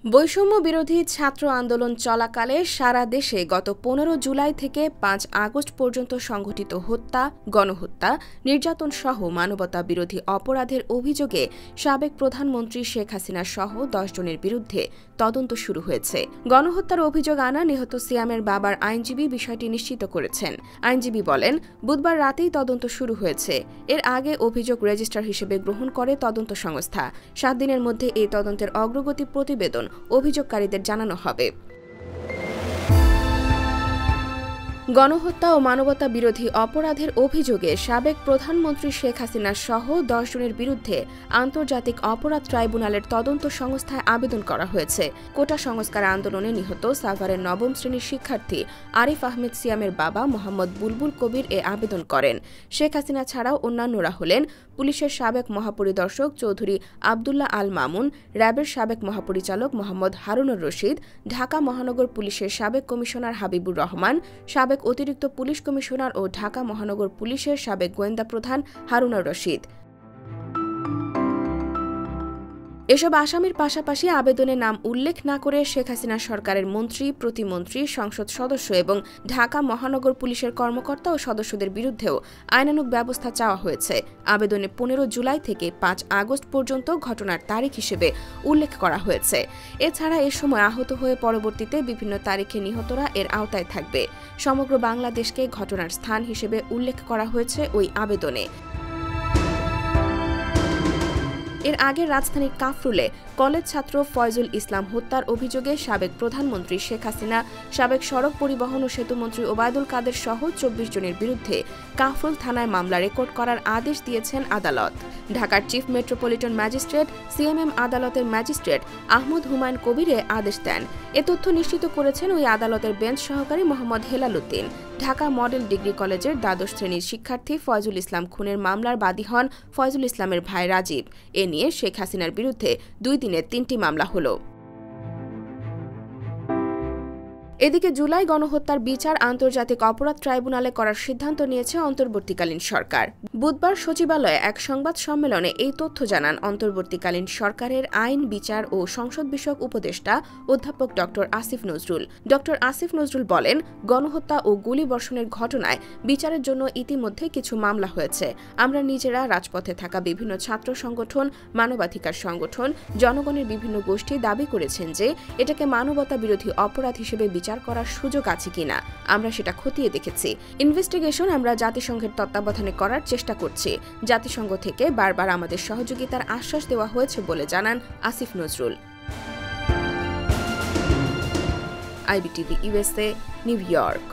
বৈষম্য বিরোধী ছাত্র আন্দোলন চলাকালে সারা দেশে গত ১৫ জুলাই থেকে ৫ আগস্ট পর্যন্ত সংঘটিত হত্যা, গণহত্যা, নির্যাতন সহ মানবতা বিরোধী অপরাধের অভিযোগে সাবেক প্রধানমন্ত্রী শেখ হাসিনা সহ ১০ জনের বিরুদ্ধে তদন্ত শুরু হয়েছে। গণহত্যার অভিযোগ আনা নিহত সিয়ামের বাবার আইনজীবী বিষয়টি নিশ্চিত করেছেন। আইনজীবী বলেন, বুধবার রাতেই তদন্ত শুরু হয়েছে। এর আগে অভিযোগ রেজিস্ট্রার হিসেবে গ্রহণ করে তদন্ত সংস্থা। ৭ দিনের মধ্যে এই তদন্তের অগ্রগতি প্রতিবেদন অভিযোগকারীদের জানানো হবে। গণহত্যা ও মানবতা বিরোধী অপরাধের অভিযোগে সাবেক প্রধানমন্ত্রী শেখ হাসিনা সহ ১০ জনের বিরুদ্ধে আন্তর্জাতিক অপরাধ ট্রাইব্যুনালের তদন্ত সংস্থায় আবেদন করা হয়েছে। কোটা সংস্কার আন্দোলনে নিহত সাভারের নবম শ্রেণীর শিক্ষার্থী আরিফ আহমেদ সিয়ামের বাবা মোহাম্মদ বুলবুল কবির এ আবেদন করেন। শেখ হাসিনা ছাড়াও অন্যান্যরা হলেন পুলিশের সাবেক মহাপরিদর্শক চৌধুরী আবদুল্লাহ আল মামুন, র্যাবের সাবেক মহাপরিচালক মোহাম্মদ হারুনুর রশিদ, ঢাকা মহানগর পুলিশের সাবেক কমিশনার হাবিবুর রহমান, সাবেক অতিরিক্ত পুলিশ কমিশনার ও ঢাকা মহানগর পুলিশের সাবেক গোয়েন্দা প্রধান হারুনুর রশিদ। এসব আসামির পাশাপাশি আবেদনে নাম উল্লেখ না করে শেখ হাসিনা সরকারের মন্ত্রী, প্রতিমন্ত্রী, সংসদ সদস্য এবং ঢাকা মহানগর পুলিশের কর্মকর্তা ও সদস্যদের বিরুদ্ধেও আইনানুগ ব্যবস্থা চাওয়া হয়েছে। আবেদনে ১৫ জুলাই থেকে ৫ আগস্ট পর্যন্ত ঘটনার তারিখ হিসেবে উল্লেখ করা হয়েছে। এছাড়া এ সময় আহত হয়ে পরবর্তীতে বিভিন্ন তারিখে নিহতরা এর আওতায় থাকবে। সমগ্র বাংলাদেশকে ঘটনার স্থান হিসেবে উল্লেখ করা হয়েছে ওই আবেদনে। এর আগে রাজধানীর কাফরুলে কলেজ ছাত্র ফয়জুল ইসলাম হত্যার অভিযোগে সাবেক প্রধানমন্ত্রী শেখ হাসিনা, সাবেক সড়ক পরিবহন ও সেতুমন্ত্রী ওবায়দুল কাদের সহ ২৪ জনের বিরুদ্ধে কাফরুল থানায় মামলা রেকর্ড করার আদেশ দিয়েছেন আদালত। ঢাকার চিফ মেট্রোপলিটন ম্যাজিস্ট্রেট সিএমএম আদালতের ম্যাজিস্ট্রেট আহমদ হুমায়ুন কবির আদেশ দেন। এ তথ্য নিশ্চিত করেছেন ওই আদালতের বেঞ্চ সহকারী মোহাম্মদ হেলাল উদ্দিন। ঢাকা মডেল ডিগ্রি কলেজের দ্বাদশ শ্রেণীর শিক্ষার্থী ফয়জুল ইসলাম খুনের মামলার বাদী হন ফয়জুল ইসলামের ভাই রাজীব। এ নিয়ে শেখ হাসিনার বিরুদ্ধে ২ দিনে ৩টি মামলা হলো। এদিকে জুলাই গণহত্যার বিচার আন্তর্জাতিক অপরাধ ট্রাইব্যুনালে করার সিদ্ধান্ত নিয়েছে অন্তর্বর্তীকালীন সরকার। বুধবার সচিবালয়ে এক সংবাদ সম্মেলনে এই তথ্য জানান অন্তর্বর্তীকালীন সরকারের আইন, বিচার ও সংসদ বিষয়ক উপদেষ্টা অধ্যাপক ড আসিফ নজরুল। ড আসিফ নজরুল বলেন, গণহত্যা ও গুলিবর্ষণের ঘটনায় বিচারের জন্য ইতিমধ্যে কিছু মামলা হয়েছে। আমরা নিজেরা, রাজপথে থাকা বিভিন্ন ছাত্র সংগঠন, মানবাধিকার সংগঠন, জনগণের বিভিন্ন গোষ্ঠী দাবি করেছেন যে এটাকে মানবতা বিরোধী অপরাধ হিসেবে বিচার করার সুযোগ আছে কিনা আমরা সেটা খতিয়ে দেখেছি। ইনভেস্টিগেশন আমরা জাতিসংঘের তত্ত্বাবধানে করার চেষ্টা করছি। জাতিসংঘ থেকে বারবার আমাদের সহযোগিতার আশ্বাস দেওয়া হয়েছে বলে জানান Asif Nazrul. IBTV USA, new York.